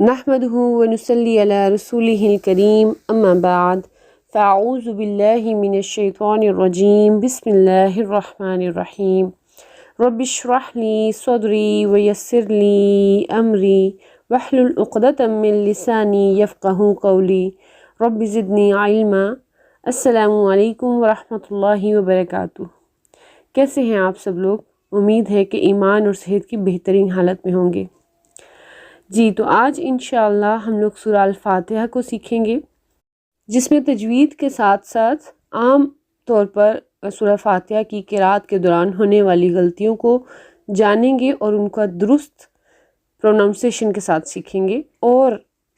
نحمدہ ونصلی علی رسولہ الکریم اما بعد فاعوذ باللہ من الشیطان الرجیم بسم اللہ الرحمن الرحیم رب اشرح لی صدری ویسر لی امری واحلل عقدۃ من لسانی یفقہوا قولی رب زدنی علما۔ السلام علیکم ورحمۃ اللہ وبرکاتہ۔ کیسے ہیں آپ سب لوگ؟ امید ہے کہ ایمان اور صحت کی بہترین حالت میں ہوں گے۔ جی تو آج انشاءاللہ ہم لوگ سورہ الفاتحہ کو سیکھیں گے، جس میں تجوید کے ساتھ ساتھ عام طور پر سورہ فاتحہ کی قرأت کے دوران ہونے والی غلطیوں کو جانیں گے اور ان کا درست پروننسیشن کے ساتھ سیکھیں گے، اور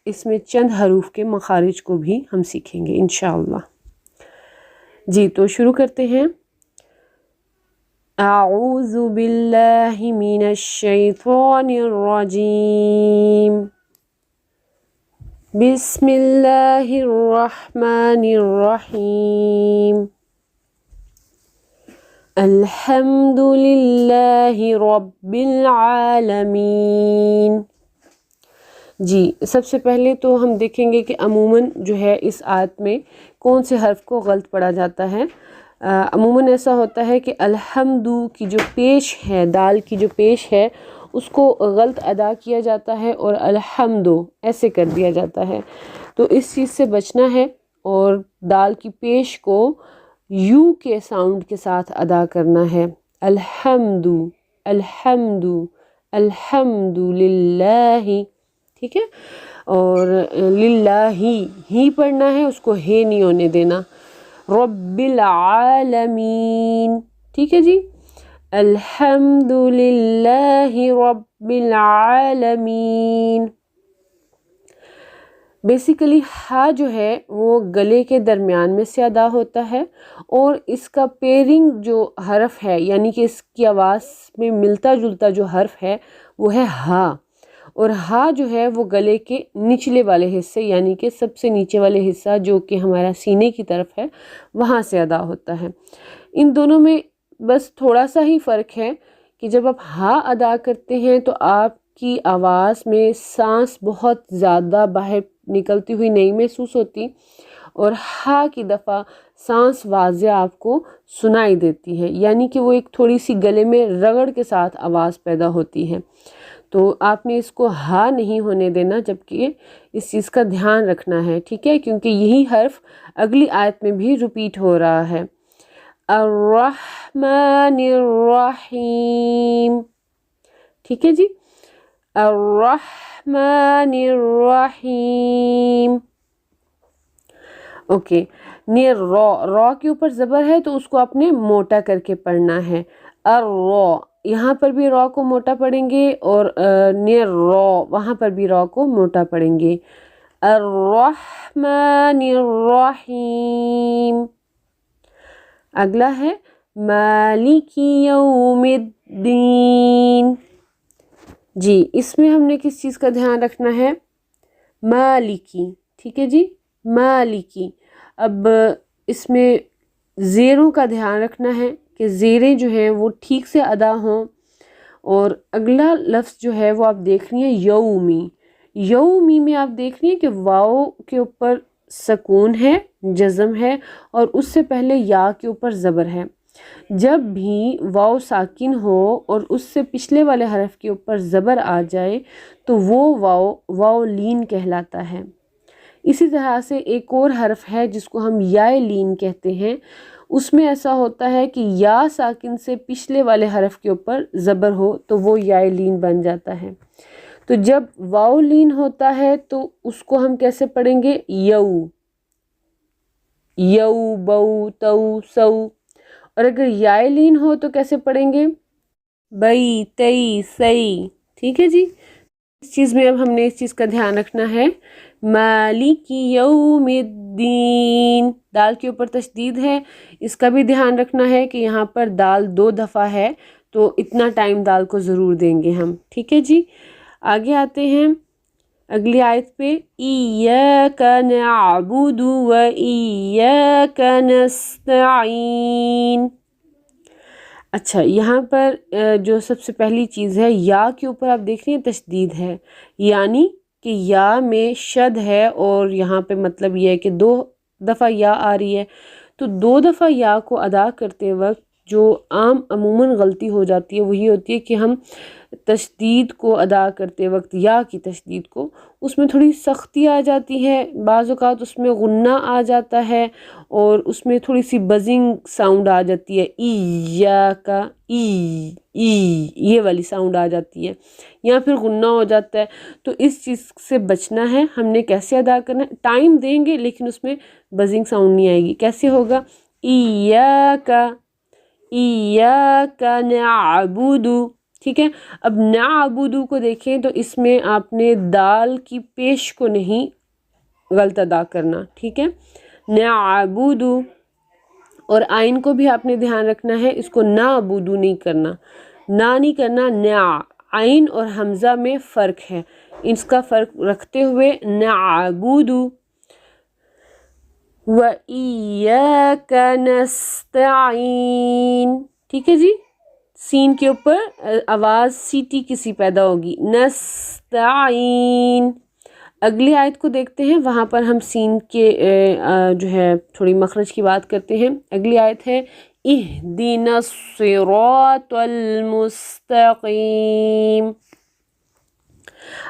اس میں چند حروف کے مخارج کو بھی ہم سیکھیں گے انشاءاللہ۔ جی تو شروع کرتے ہیں۔ اعوذ باللہ من الشیطان الرجیم بسم اللہ الرحمن الرحیم الحمد للہ رب العالمین۔ جی سب سے پہلے تو ہم دیکھیں گے کہ عموماً جو ہے اس آیت میں کون سے حرف کو غلط پڑھا جاتا ہے۔ عموماً ایسا ہوتا ہے کہ الحمد کی جو پیش ہے، دال کی جو پیش ہے، اس کو غلط ادا کیا جاتا ہے اور الحمد ایسے کر دیا جاتا ہے۔ تو اس چیز سے بچنا ہے اور دال کی پیش کو یو کے ساؤنڈ کے ساتھ ادا کرنا ہے۔ الحمد الحمد الحمد للہ، ٹھیک ہے؟ اور للہ ہی پڑھنا ہے، اس کو ہے نہیں ہونے دینا۔ رب العالمین، ٹھیک ہے جی؟ الحمد للہ رب العالمین۔ بیسیکلی ہا جو ہے وہ گلے کے درمیان میں سے ادا ہوتا ہے، اور اس کا پیرنگ جو حرف ہے، یعنی کہ اس کی آواز میں ملتا جلتا جو حرف ہے وہ ہے ہا، اور ہا جو ہے وہ گلے کے نچلے والے حصے، یعنی کہ سب سے نیچے والے حصہ جو کہ ہمارا سینے کی طرف ہے، وہاں سے ادا ہوتا ہے۔ ان دونوں میں بس تھوڑا سا ہی فرق ہے کہ جب آپ ہا ادا کرتے ہیں تو آپ کی آواز میں سانس بہت زیادہ باہر نکلتی ہوئی نہیں محسوس ہوتی، اور ہا کی دفعہ سانس واضح آپ کو سنائی دیتی ہے، یعنی کہ وہ ایک تھوڑی سی گلے میں رگڑ کے ساتھ آواز پیدا ہوتی ہے۔ تو آپ نے اس کو ہا نہیں ہونے دینا، جبکہ اس چیز کا دھیان رکھنا ہے، ٹھیک ہے؟ کیونکہ یہی حرف اگلی آیت میں بھی ریپیٹ ہو رہا ہے۔ الرحمن الرحیم، ٹھیک ہے جی؟ الرحمن الرحیم۔ اوکے، نیر را کے اوپر زبر ہے تو اس کو آپ نے موٹا کر کے پڑھنا ہے۔ الرا، یہاں پر بھی را کو موٹا پڑھیں گے، اور نیر را وہاں پر بھی را کو موٹا پڑھیں گے۔ الرحمن الرحیم۔ اگلا ہے مالک یوم الدین۔ جی اس میں ہم نے کس چیز کا دھیان رکھنا ہے؟ مالکی، ٹھیک ہے جی؟ مالکی۔ اب اس میں زیروں کا دھیان رکھنا ہے کہ زیریں جو ہیں وہ ٹھیک سے ادا ہوں، اور اگلا لفظ جو ہے وہ آپ دیکھ رہی ہیں یومی۔ یومی میں آپ دیکھ رہی ہیں کہ واو کے اوپر سکون ہے، جزم ہے، اور اس سے پہلے یا کے اوپر زبر ہے۔ جب بھی واو ساکن ہو اور اس سے پچھلے والے حرف کے اوپر زبر آ جائے تو وہ واو لین کہلاتا ہے۔ اسی طرح سے ایک اور حرف ہے جس کو ہم یا لین کہتے ہیں، اس میں ایسا ہوتا ہے کہ یا ساکن سے پچھلے والے حرف کے اوپر زبر ہو تو وہ یا لین بن جاتا ہے۔ تو جب واو لین ہوتا ہے تو اس کو ہم کیسے پڑھیں گے؟ یو، یو بو تو سو۔ اور اگر یا لین ہو تو کیسے پڑھیں گے؟ بئی تئی سئی، ٹھیک ہے جی؟ اس چیز میں اب ہم نے اس چیز کا دھیان رکھنا ہے۔ مالک یوم الدین، دال کے اوپر تشدید ہے، اس کا بھی دھیان رکھنا ہے کہ یہاں پر دال 2 دفعہ ہے، تو اتنا ٹائم دال کو ضرور دیں گے ہم، ٹھیک ہے جی؟ آگے آتے ہیں اگلی آیت پہ۔ ایاک نعبد و ایاک نستعین۔ اچھا، یہاں پر جو سب سے پہلی چیز ہے، یا کے اوپر آپ دیکھ رہی ہیں تشدید ہے، یعنی کہ یا میں شد ہے اور یہاں پہ مطلب یہ ہے کہ 2 دفعہ یا آ رہی ہے، تو 2 دفعہ یا کو ادا کرتے وقت جو عموماً غلطی ہو جاتی ہے وہی ہوتی ہے کہ ہم تشدید کو ادا کرتے وقت، یا کی تشدید کو، اس میں تھوڑی سختی آ جاتی ہے، بعض اوقات اس میں غنہ آ جاتا ہے اور اس میں تھوڑی سی بزنگ ساؤنڈ آ جاتی ہے، یا کا یہ والی ساؤنڈ آ جاتی ہے، یا پھر غنہ ہو جاتا ہے۔ تو اس چیز سے بچنا ہے، ہم نے کیسے ادا کرنا ہے، ٹائم دیں گے لیکن اس میں بزنگ ساؤنڈ نہیں آئے گی۔ کیسے ہوگا؟ ایاک نعبد، ٹھیک ہے۔ اب نعبد کو دیکھیں تو اس میں آپ نے دال کی پیش کو نہیں غلط ادا کرنا، ٹھیک ہے، نعبد، اور آئین کو بھی آپ نے دھیان رکھنا ہے، اس کو نعبد نہیں کرنا، نہیں کرنا، عین اور حمزہ میں فرق ہے، اس کا فرق رکھتے ہوئے نعبد وَإِيَّاكَ نَسْتَعِينُ، ٹھیک ہے جی، سین کے اوپر آواز سیٹی کسی پیدا ہوگی، نستعین۔ اگلی آیت کو دیکھتے ہیں، وہاں پر ہم سین کے جو ہے تھوڑی مخرج کی بات کرتے ہیں۔ اگلی آیت ہے اہدنا الصراط المستقیم۔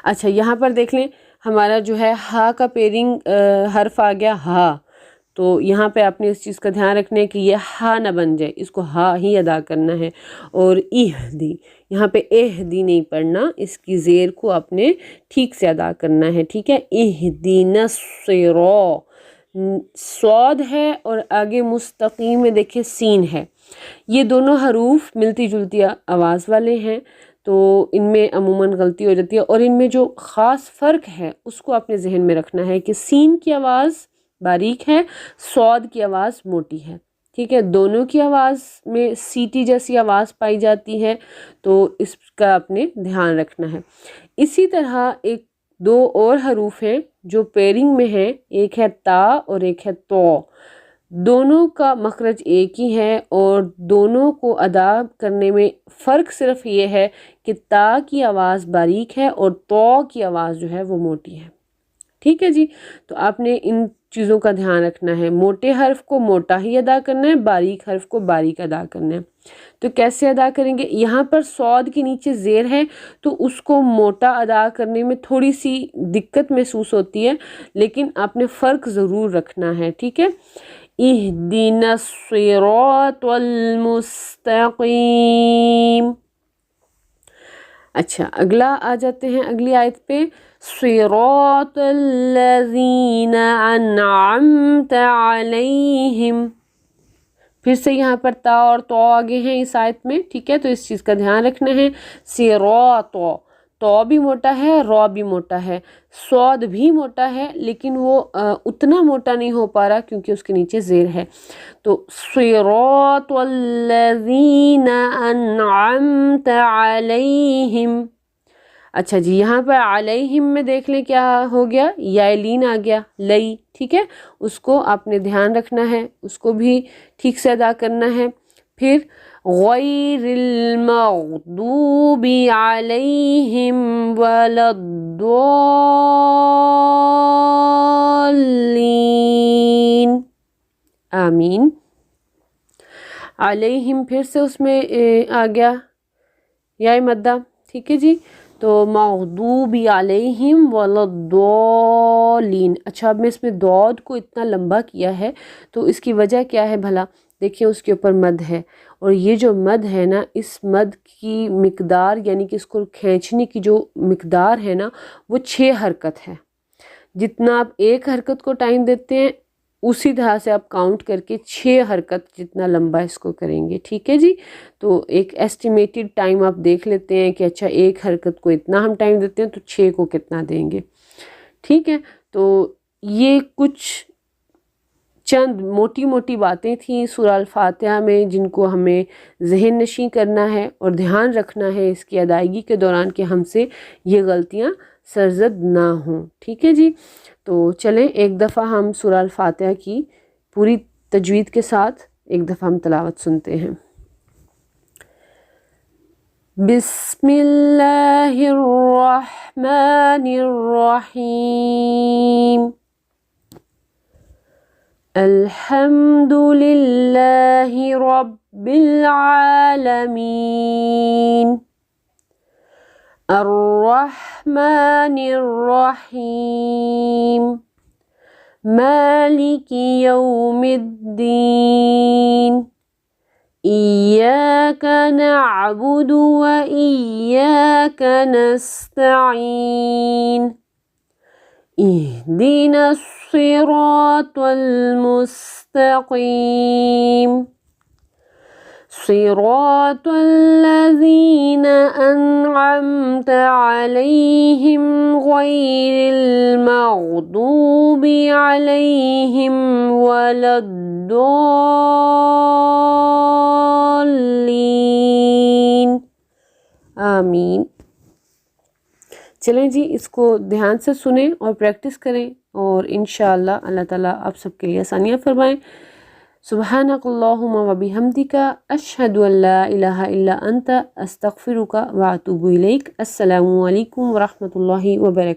اچھا یہاں پر دیکھ لیں، ہمارا جو ہے ہا کا پیرنگ حرف آ گیا ہا، تو یہاں پہ آپ نے اس چیز کا دھیان رکھنا ہے کہ یہ ہا نہ بن جائے، اس کو ہا ہی ادا کرنا ہے۔ اور اہدی، یہاں پہ اہدی نہیں پڑھنا، اس کی زیر کو آپ نے ٹھیک سے ادا کرنا ہے، ٹھیک ہے۔ اہدینا الصراط، صاد ہے اور آگے مستقیم میں دیکھیں سین ہے، یہ دونوں حروف ملتی جلتی آواز والے ہیں، تو ان میں عموماً غلطی ہو جاتی ہے، اور ان میں جو خاص فرق ہے اس کو آپ نے ذہن میں رکھنا ہے کہ سین کی آواز باریک ہے، صاد کی آواز موٹی ہے، ٹھیک ہے، دونوں کی آواز میں سیٹی جیسی آواز پائی جاتی ہے، تو اس کا آپ نے دھیان رکھنا ہے۔ اسی طرح 2 اور حروف ہیں جو پیرنگ میں ہیں، ایک ہے تا اور ایک ہے تو، دونوں کا مخرج ایک ہی ہے اور دونوں کو ادا کرنے میں فرق صرف یہ ہے کہ تا کی آواز باریک ہے اور تو کی آواز جو ہے وہ موٹی ہے، ٹھیک ہے جی۔ تو آپ نے ان چیزوں کا دھیان رکھنا ہے، موٹے حرف کو موٹا ہی ادا کرنا ہے، باریک حرف کو باریک ادا کرنا ہے۔ تو کیسے ادا کریں گے؟ یہاں پر صاد کے نیچے زیر ہے تو اس کو موٹا ادا کرنے میں تھوڑی سی دقت محسوس ہوتی ہے، لیکن آپ نے فرق ضرور رکھنا ہے، ٹھیک ہے۔ اہدنا الصراط المستقیم۔ اچھا اگلا آ جاتے ہیں اگلی آیت پہ، صراط الذین انعمت علیہم، پھر سے یہاں پر تا اور تو آگے ہیں اس آیت میں، ٹھیک ہے، تو اس چیز کا دھیان رکھنا ہے۔ صراط، تو بھی موٹا ہے، رو بھی موٹا ہے، صاد بھی موٹا ہے لیکن وہ اتنا موٹا نہیں ہو پا رہا کیونکہ اس کے نیچے زیر ہے، تو صراط الذین انعمت علیہم۔ اچھا جی، یہاں پر علیہم میں دیکھ لیں کیا ہو گیا، یا لین آ گیا، لئی، ٹھیک ہے، اس کو آپ نے دھیان رکھنا ہے، اس کو بھی ٹھیک سے ادا کرنا ہے۔ پھر غیر المغضوب علیہم ولا الضالین، آمین۔ علیہم پھر سے اس میں آ گیا یا مدہ، ٹھیک ہے جی، تو مغضوب علیہم ولا الضالین۔ اچھا اب میں اس میں دود کو اتنا لمبا کیا ہے تو اس کی وجہ کیا ہے بھلا؟ دیکھیں اس کے اوپر مد ہے، اور یہ جو مد ہے نا، اس مد کی مقدار یعنی کہ اس کو کھینچنے کی جو مقدار ہے نا وہ 6 حرکت ہے، جتنا آپ ایک حرکت کو ٹائم دیتے ہیں اسی طرح سے آپ کاؤنٹ کر کے 6 حرکت جتنا لمبا اس کو کریں گے، ٹھیک ہے جی۔ تو ایک ایسٹیمیٹڈ ٹائم آپ دیکھ لیتے ہیں کہ اچھا ایک حرکت کو اتنا ہم ٹائم دیتے ہیں تو 6 کو کتنا دیں گے، ٹھیک ہے۔ تو یہ کچھ چند موٹی موٹی باتیں تھیں سورہ الفاتحہ میں جن کو ہمیں ذہن نشین کرنا ہے اور دھیان رکھنا ہے اس کی ادائیگی کے دوران کہ ہم سے یہ غلطیاں سرزد نہ ہوں، ٹھیک ہے جی۔ تو چلیں ایک دفعہ ہم سورہ الفاتحہ کی پوری تجوید کے ساتھ ایک دفعہ ہم تلاوت سنتے ہیں۔ بسم اللہ الرحمن الرحیم الحمد للہ رب العالمین الرحمن الرحیم مالک یوم الدین إياك نعبد وإياك نستعين اهدنا الصراط المستقيم صراط الذين أنعمت عليهم غير المغضوب عليهم ولا الضالين آمین. چلیں جی اس کو دھیان سے سنیں اور پریکٹس کریں اور انشاءاللہ اللہ تعالیٰ آپ سب کے لیے آسانیاں فرمائیں. سبحانک اللہم و بحمدک اشہد ان لا الہ الا انت استغفرک و اتوب الیک. السلام علیکم ورحمۃ اللہ وبرکاتہ.